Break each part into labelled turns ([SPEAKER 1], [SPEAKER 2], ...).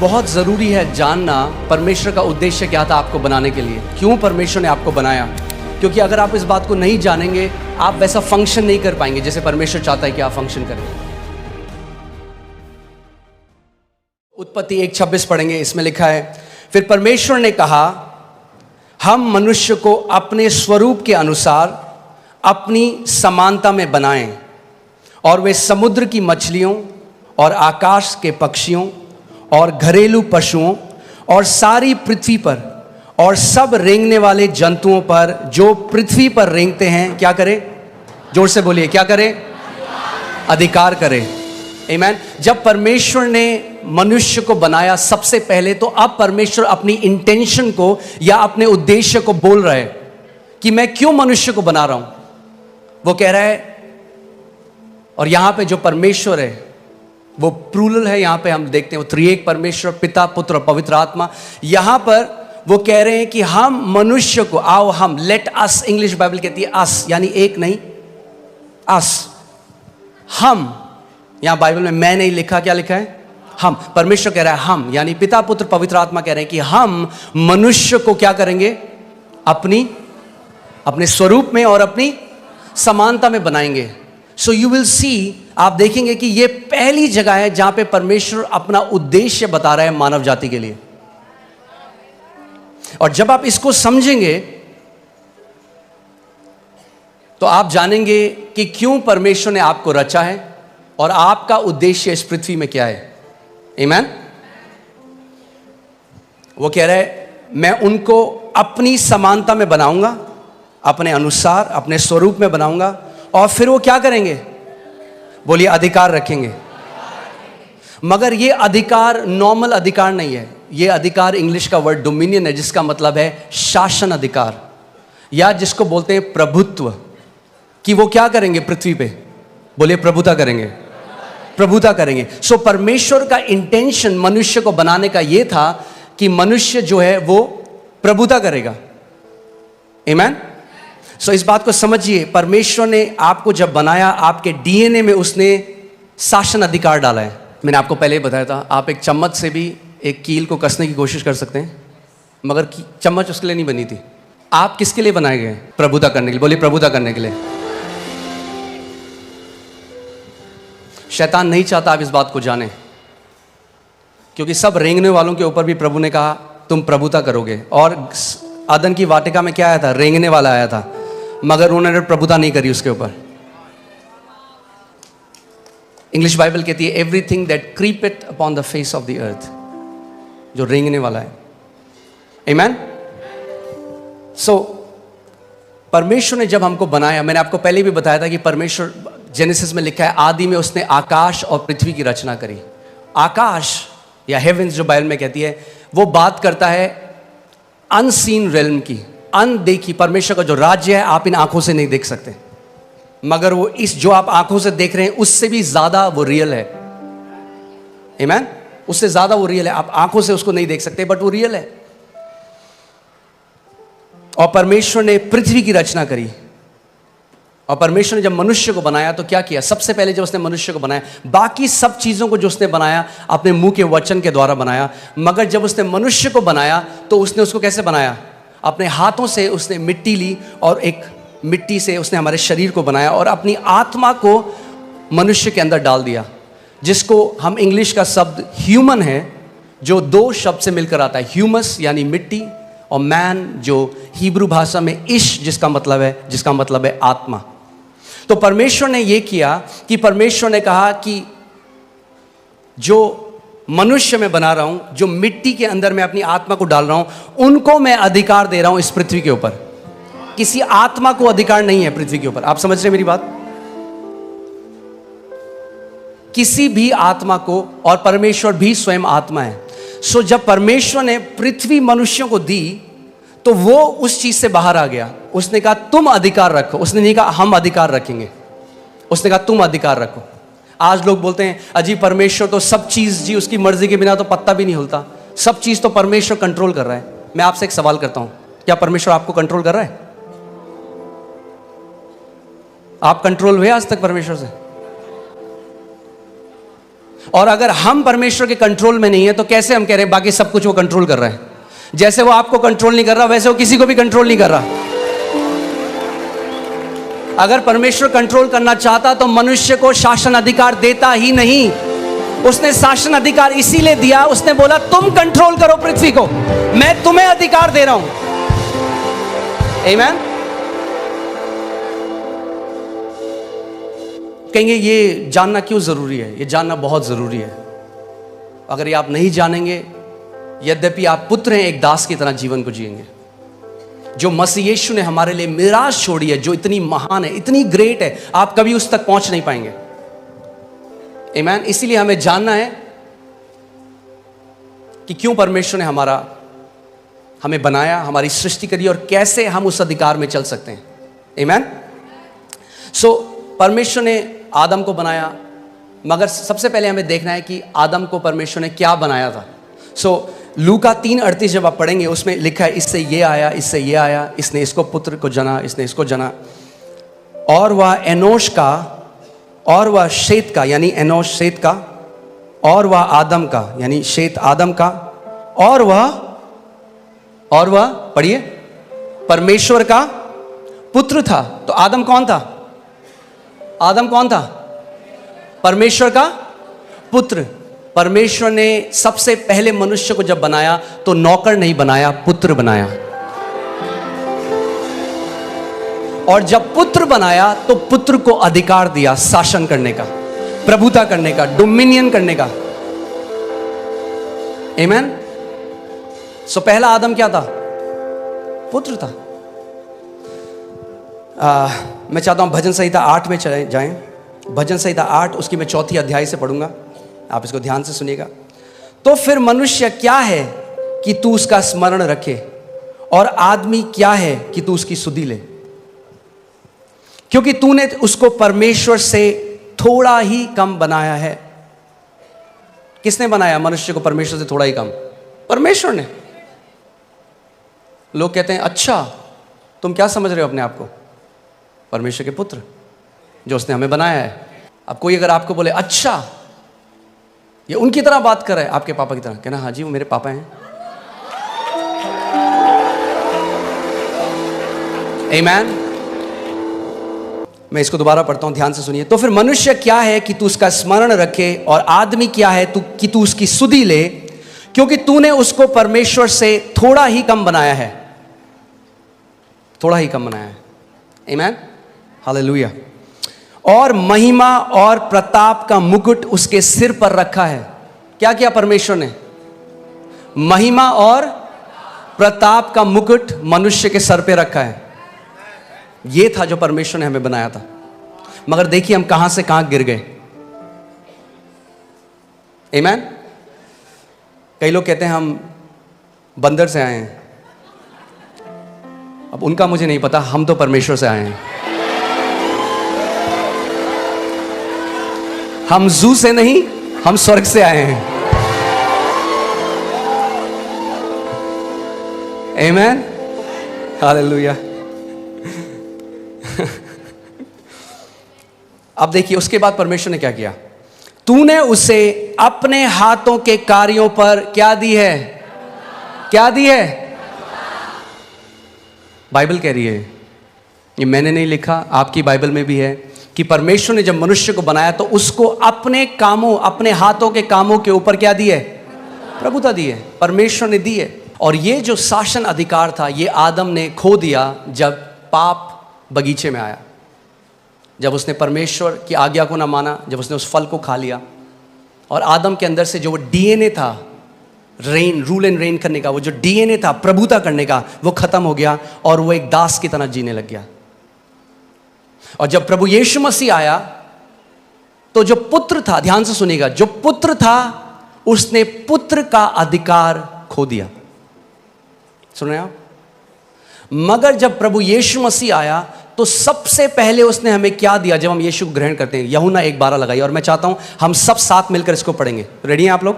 [SPEAKER 1] बहुत ज़रूरी है जानना परमेश्वर का उद्देश्य क्या था आपको बनाने के लिए, क्यों परमेश्वर ने आपको बनाया। क्योंकि अगर आप इस बात को नहीं जानेंगे आप वैसा फंक्शन नहीं कर पाएंगे जैसे परमेश्वर चाहता है कि आप फंक्शन करें। उत्पत्ति 1:26 पढ़ेंगे, इसमें लिखा है, फिर परमेश्वर ने कहा हम मनुष्य को अपने स्वरूप के अनुसार अपनी समानता में बनाएं और वे समुद्र की मछलियों और आकाश के पक्षियों और घरेलू पशुओं और सारी पृथ्वी पर और सब रेंगने वाले जंतुओं पर जो पृथ्वी पर रेंगते हैं क्या करें? जोर से बोलिए, क्या करें? अधिकार करें। आमीन। जब परमेश्वर ने मनुष्य को बनाया सबसे पहले, तो अब परमेश्वर अपनी इंटेंशन को या अपने उद्देश्य को बोल रहा है कि मैं क्यों मनुष्य को बना रहा हूं। वो कह रहा है, और यहां पे जो परमेश्वर है वो प्लूरल है, यहां पे हम देखते हैं वो त्रिएक परमेश्वर, पिता, पुत्र और पवित्र आत्मा। यहां पर वो कह रहे हैं कि हम मनुष्य को, आओ हम, लेट अस, इंग्लिश बाइबल कहती है अस, यानी एक नहीं, अस, हम। यहां बाइबल में मैं नहीं लिखा, क्या लिखा है? हम। परमेश्वर कह रहा है हम, यानी पिता, पुत्र, पवित्र आत्मा कह रहे हैं कि हम मनुष्य को क्या करेंगे? अपने स्वरूप में और अपनी समानता में बनाएंगे। सो यू विल सी, आप देखेंगे कि यह पहली जगह है जहां पे परमेश्वर अपना उद्देश्य बता रहा है मानव जाति के लिए। और जब आप इसको समझेंगे तो आप जानेंगे कि क्यों परमेश्वर ने आपको रचा है और आपका उद्देश्य इस पृथ्वी में क्या है। आमीन। वो कह रहा है मैं उनको अपनी समानता में बनाऊंगा, अपने अनुसार, अपने स्वरूप में बनाऊंगा, और फिर वो क्या करेंगे? बोलिए, अधिकार रखेंगे। मगर ये अधिकार नॉर्मल अधिकार नहीं है। ये अधिकार इंग्लिश का वर्ड डोमिनियन है, जिसका मतलब है शासन अधिकार, या जिसको बोलते हैं प्रभुत्व। कि वो क्या करेंगे पृथ्वी पे? बोलिए, प्रभुता करेंगे, प्रभुता करेंगे। सो परमेश्वर का इंटेंशन मनुष्य को बनाने का ये था कि मनुष्य जो है वो प्रभुता करेगा। आमीन। सो इस बात को समझिए, परमेश्वर ने आपको जब बनाया, आपके डीएनए में उसने शासन अधिकार डाला है। मैंने आपको पहले ही बताया था, आप एक चम्मच से भी एक कील को कसने की कोशिश कर सकते हैं, मगर चम्मच उसके लिए नहीं बनी थी। आप किसके लिए बनाए गए? प्रभुता करने के लिए। बोलिए, प्रभुता करने के लिए। शैतान नहीं चाहता आप इस बात को जाने, क्योंकि सब रेंगने वालों के ऊपर भी प्रभु ने कहा तुम प्रभुता करोगे। और अदन की वाटिका में क्या आया था? रेंगने वाला आया था, मगर उन्होंने प्रभुता नहीं करी उसके ऊपर। इंग्लिश बाइबल कहती है everything that creepeth upon the face of the earth, जो रेंगने वाला है। आमीन। सो परमेश्वर ने जब हमको बनाया, मैंने आपको पहले भी बताया था कि परमेश्वर, जेनेसिस में लिखा है आदि में उसने आकाश और पृथ्वी की रचना करी। आकाश या हेवेंस जो बाइबल में कहती है, वो बात करता है अनसीन रेल्म की, अनदेखी। परमेश्वर का जो राज्य है आप इन आंखों से नहीं देख सकते, मगर वो इस जो आप आंखों से देख रहे हैं उससे भी ज्यादा वो रियल है। आमीन। उससे ज्यादा वो रियल है। आप आंखों से उसको नहीं देख सकते, बट वो रियल है। और परमेश्वर ने पृथ्वी की रचना करी। और परमेश्वर ने जब मनुष्य को बनाया तो क्या किया? सबसे पहले जब उसने मनुष्य को बनाया, बाकी सब चीजों को जो उसने बनाया अपने मुंह के वचन के द्वारा बनाया, मगर जब उसने मनुष्य को बनाया तो उसने उसको कैसे बनाया? अपने हाथों से उसने मिट्टी ली और एक मिट्टी से उसने हमारे शरीर को बनाया और अपनी आत्मा को मनुष्य के अंदर डाल दिया, जिसको हम इंग्लिश का शब्द ह्यूमन है, जो दो शब्द से मिलकर आता है, ह्यूमस यानी मिट्टी, और मैन जो हिब्रू भाषा में इश जिसका मतलब है आत्मा। तो परमेश्वर ने यह किया कि परमेश्वर ने कहा कि जो मनुष्य मैं बना रहा हूं, जो मिट्टी के अंदर मैं अपनी आत्मा को डाल रहा हूं, उनको मैं अधिकार दे रहा हूं इस पृथ्वी के ऊपर। किसी आत्मा को अधिकार नहीं है पृथ्वी के ऊपर। आप समझ रहे हैं मेरी बात? किसी भी आत्मा को, और परमेश्वर भी स्वयं आत्मा है। सो जब परमेश्वर ने पृथ्वी मनुष्यों को दी तो वो उस चीज से बाहर आ गया। उसने कहा तुम अधिकार रखो। उसने नहीं कहा हम अधिकार रखेंगे, उसने कहा तुम अधिकार रखो। आज लोग बोलते हैं अजी परमेश्वर तो सब चीज जी उसकी मर्जी के बिना तो पत्ता भी नहीं हिलता, सब चीज तो परमेश्वर कंट्रोल कर रहा है। मैं आपसे एक सवाल करता हूं, क्या परमेश्वर आपको कंट्रोल कर रहा है? आप कंट्रोल हुए आज तक परमेश्वर से? और अगर हम परमेश्वर के कंट्रोल में नहीं है तो कैसे हम कह रहे हैं बाकी सब कुछ वो कंट्रोल कर रहा है? जैसे वो आपको कंट्रोल नहीं कर रहा वैसे वो किसी को भी कंट्रोल नहीं कर रहा। अगर परमेश्वर कंट्रोल करना चाहता तो मनुष्य को शासन अधिकार देता ही नहीं। उसने शासन अधिकार इसीलिए दिया, उसने बोला तुम कंट्रोल करो पृथ्वी को, मैं तुम्हें अधिकार दे रहा हूं। आमीन। कहेंगे ये जानना क्यों जरूरी है? ये जानना बहुत जरूरी है। अगर ये आप नहीं जानेंगे, यद्यपि आप पुत्र हैं, एक दास की तरह जीवन को जिएंगे। जो मसीह यीशु ने हमारे लिए मिराज छोड़ी है, जो इतनी महान है, इतनी ग्रेट है, आप कभी उस तक पहुंच नहीं पाएंगे। आमीन। इसीलिए हमें जानना है कि क्यों परमेश्वर ने हमें बनाया, हमारी सृष्टि करी और कैसे हम उस अधिकार में चल सकते हैं। आमीन। सो परमेश्वर ने आदम को बनाया, मगर सबसे पहले हमें देखना है कि आदम को परमेश्वर ने क्या बनाया था। सो लूका 3:38 जब आप पढ़ेंगे उसमें लिखा है इससे ये आया, इससे ये आया, इसने इसको पुत्र को जना, इसने इसको जना, और वह एनोश का, और वह शेत का, यानी एनोश शेत का, और वह आदम का, यानी शेत आदम का, और वह पढ़िए परमेश्वर का पुत्र था। तो आदम कौन था? आदम कौन था? परमेश्वर का पुत्र। परमेश्वर ने सबसे पहले मनुष्य को जब बनाया तो नौकर नहीं बनाया, पुत्र बनाया। और जब पुत्र बनाया तो पुत्र को अधिकार दिया शासन करने का, प्रभुता करने का, डोमिनियन करने का। आमीन। सो पहला आदम क्या था? पुत्र था। मैं चाहता हूं भजन संहिता 8 में चले जाएं। भजन संहिता 8 उसकी मैं 4 अध्याय से पढ़ूंगा, आप इसको ध्यान से सुनिएगा। तो फिर मनुष्य क्या है कि तू उसका स्मरण रखे, और आदमी क्या है कि तू उसकी सुधि ले, क्योंकि तूने उसको परमेश्वर से थोड़ा ही कम बनाया है। किसने बनाया मनुष्य को परमेश्वर से थोड़ा ही कम? परमेश्वर ने। लोग कहते हैं अच्छा तुम क्या समझ रहे हो अपने आप को? परमेश्वर के पुत्र जो उसने हमें बनाया है। अब कोई अगर आपको बोले अच्छा ये उनकी तरह बात कर रहा है, आपके पापा की तरह, कहना हाँ जी वो मेरे पापा हैं। आमीन। मैं इसको दोबारा पढ़ता हूं, ध्यान से सुनिए। तो फिर मनुष्य क्या है कि तू उसका स्मरण रखे, और आदमी क्या है कि तू उसकी सुधि ले, क्योंकि तूने उसको परमेश्वर से थोड़ा ही कम बनाया है। थोड़ा ही कम बनाया है। आमीन। हालेलुया। और महिमा और प्रताप का मुकुट उसके सिर पर रखा है। क्या किया परमेश्वर ने? महिमा और प्रताप का मुकुट मनुष्य के सर पे रखा है। ये था जो परमेश्वर ने हमें बनाया था। मगर देखिए हम कहां से कहां गिर गए। आमीन। कई लोग कहते हैं हम बंदर से आए हैं। अब उनका मुझे नहीं पता, हम तो परमेश्वर से आए हैं। हम जू से नहीं, हम स्वर्ग से आए हैं। आमीन। हालेलुया। अब देखिए उसके बाद परमेश्वर ने क्या किया? तूने उसे अपने हाथों के कार्यों पर क्या दी है? क्या दी है? बाइबल कह रही है, ये मैंने नहीं लिखा, आपकी बाइबल में भी है कि परमेश्वर ने जब मनुष्य को बनाया तो उसको अपने कामों, अपने हाथों के कामों के ऊपर क्या दी है? प्रभुता दी है। परमेश्वर ने दी है। और ये जो शासन अधिकार था ये आदम ने खो दिया जब पाप बगीचे में आया, जब उसने परमेश्वर की आज्ञा को ना माना, जब उसने उस फल को खा लिया। और आदम के अंदर से जो वो डीएनए था रूल एंड रेन करने का, वो जो डीएनए था प्रभुता करने का, वो खत्म हो गया और वो एक दास की तरह जीने लग गया। और जब प्रभु यीशु मसीह आया तो जो पुत्र था, ध्यान से सुनिएगा, जो पुत्र था उसने पुत्र का अधिकार खो दिया। सुन रहे हैं आप? मगर जब प्रभु यीशु मसीह आया तो सबसे पहले उसने हमें क्या दिया? जब हम यीशु को ग्रहण करते हैं, यूहन्ना 1:12 लगाइए, और मैं चाहता हूं हम सब साथ मिलकर इसको पढ़ेंगे। रेडी हैं आप लोग?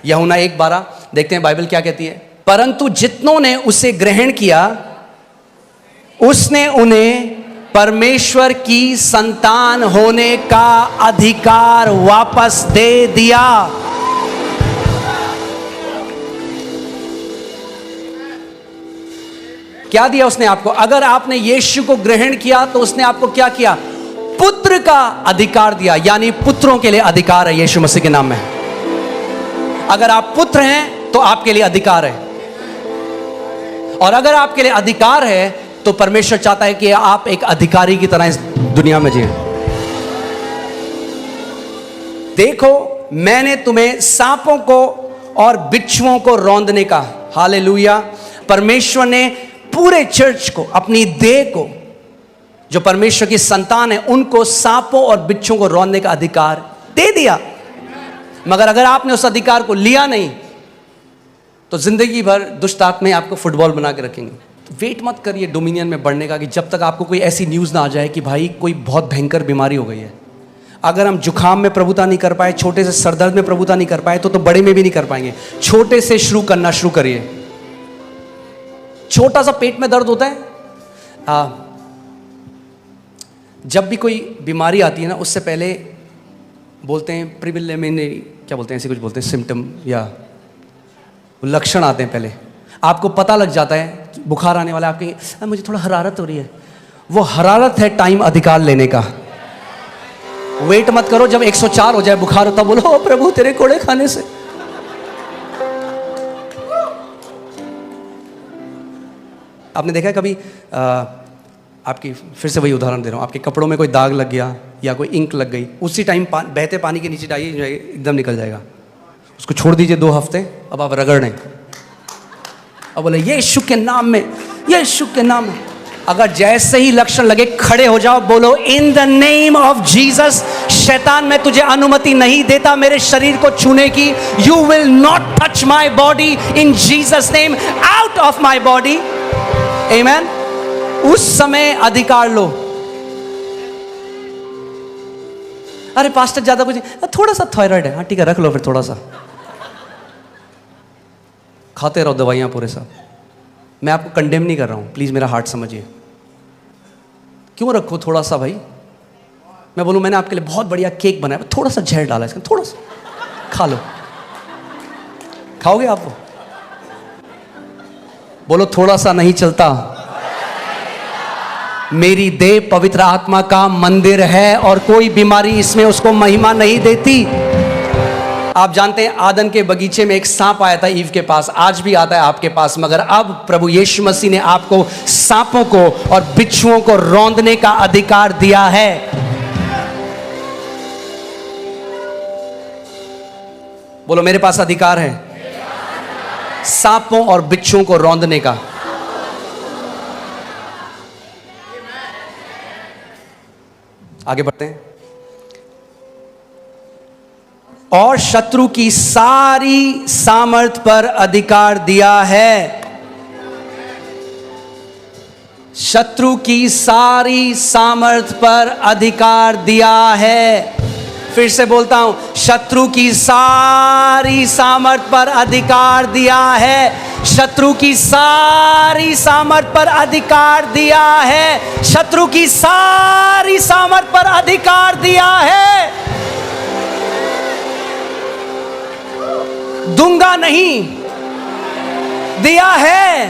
[SPEAKER 1] यूहन्ना 1:12 देखते हैं बाइबल क्या कहती है। परंतु जितनों ने उसे ग्रहण किया उसने उन्हें परमेश्वर की संतान होने का अधिकार वापस दे दिया। क्या दिया उसने आपको? अगर आपने यीशु को ग्रहण किया तो उसने आपको क्या किया? पुत्र का अधिकार दिया, यानी पुत्रों के लिए अधिकार है यीशु मसीह के नाम में। अगर आप पुत्र हैं तो आपके लिए अधिकार है, और अगर आपके लिए अधिकार है तो परमेश्वर चाहता है कि आप एक अधिकारी की तरह इस दुनिया में जिए। देखो, मैंने तुम्हें सांपों को और बिच्छुओं को रौंदने का, हालेलुया, परमेश्वर ने पूरे चर्च को, अपनी देह को, जो परमेश्वर की संतान है, उनको सांपों और बिच्छुओं को रौंदने का अधिकार दे दिया। मगर अगर आपने उस अधिकार को लिया नहीं तो जिंदगी भर दुष्ट आत्माएं आपको फुटबॉल बना के रखेंगे। तो वेट मत करिए डोमिनियन में बढ़ने का, कि जब तक आपको कोई ऐसी न्यूज़ ना आ जाए कि भाई कोई बहुत भयंकर बीमारी हो गई है। अगर हम जुखाम में प्रभुता नहीं कर पाए, छोटे से सरदर्द में प्रभुता नहीं कर पाए, तो बड़े में भी नहीं कर पाएंगे। छोटे से शुरू करना शुरू करिए। छोटा सा पेट में दर्द होता है, जब भी कोई बीमारी आती है ना, उससे पहले बोलते हैं प्रिलिमिनरी, क्या बोलते हैं, ऐसे कुछ बोलते हैं, सिम्टम या लक्षण आते हैं। पहले आपको पता लग जाता है बुखार आने वाला है, आपके मुझे थोड़ा हरारत हो रही है। वो हरारत है टाइम अधिकार लेने का। वेट मत करो जब 104 हो जाए बुखार होता, बोलो ओ प्रभु तेरे कोड़े खाने से। आपने देखा है कभी आपकी, फिर से वही उदाहरण दे रहा हूँ, आपके कपड़ों में कोई दाग लग गया या कोई इंक लग गई, उसी टाइम बहते पानी के नीचे डालिए, एकदम निकल जाएगा। उसको छोड़ दीजिए 2 हफ्ते, अब आप रगड़ें, अब बोले यीशु के नाम में, यीशु के नाम में। अगर जैसे ही लक्षण लगे खड़े हो जाओ, बोलो in the name of Jesus, शैतान मैं तुझे अनुमति नहीं देता मेरे शरीर को छूने की। You will not touch my body in Jesus name, out of my body. Amen. उस समय अधिकार लो। अरे पास्टर ज्यादा कुछ, थोड़ा सा थायराइड है, हाँ ठीक है रख लो, फिर थोड़ा सा खाते रहो दवाइयां पूरे सब। मैं आपको कंडेम नहीं कर रहा हूं, प्लीज मेरा हार्ट समझिए। क्यों रखो थोड़ा सा भाई? मैं बोलूं मैंने आपके लिए बहुत बढ़िया केक बनाया, थोड़ा सा जहर डाला इसमें, थोड़ा सा खा लो। खाओगे आप वो? बोलो थोड़ा सा नहीं चलता। मेरी देह पवित्र आत्मा का मंदिर है और कोई बीमारी इसमें उसको महिमा नहीं देती। आप जानते हैं आदन के बगीचे में एक सांप आया था ईव के पास, आज भी आता है आपके पास, मगर अब प्रभु यीशु मसीह ने आपको सांपों को और बिच्छुओं को रौंदने का अधिकार दिया है। बोलो मेरे पास अधिकार है सांपों और बिच्छुओं को रौंदने का। आगे बढ़ते हैं। और शत्रु की सारी सामर्थ पर अधिकार दिया है। शत्रु की सारी सामर्थ पर अधिकार दिया है। फिर से बोलता हूं, शत्रु की सारी सामर्थ पर अधिकार दिया है। शत्रु की सारी सामर्थ पर अधिकार दिया है। शत्रु की सारी सामर्थ पर अधिकार दिया है। दूंगा नहीं, दिया है।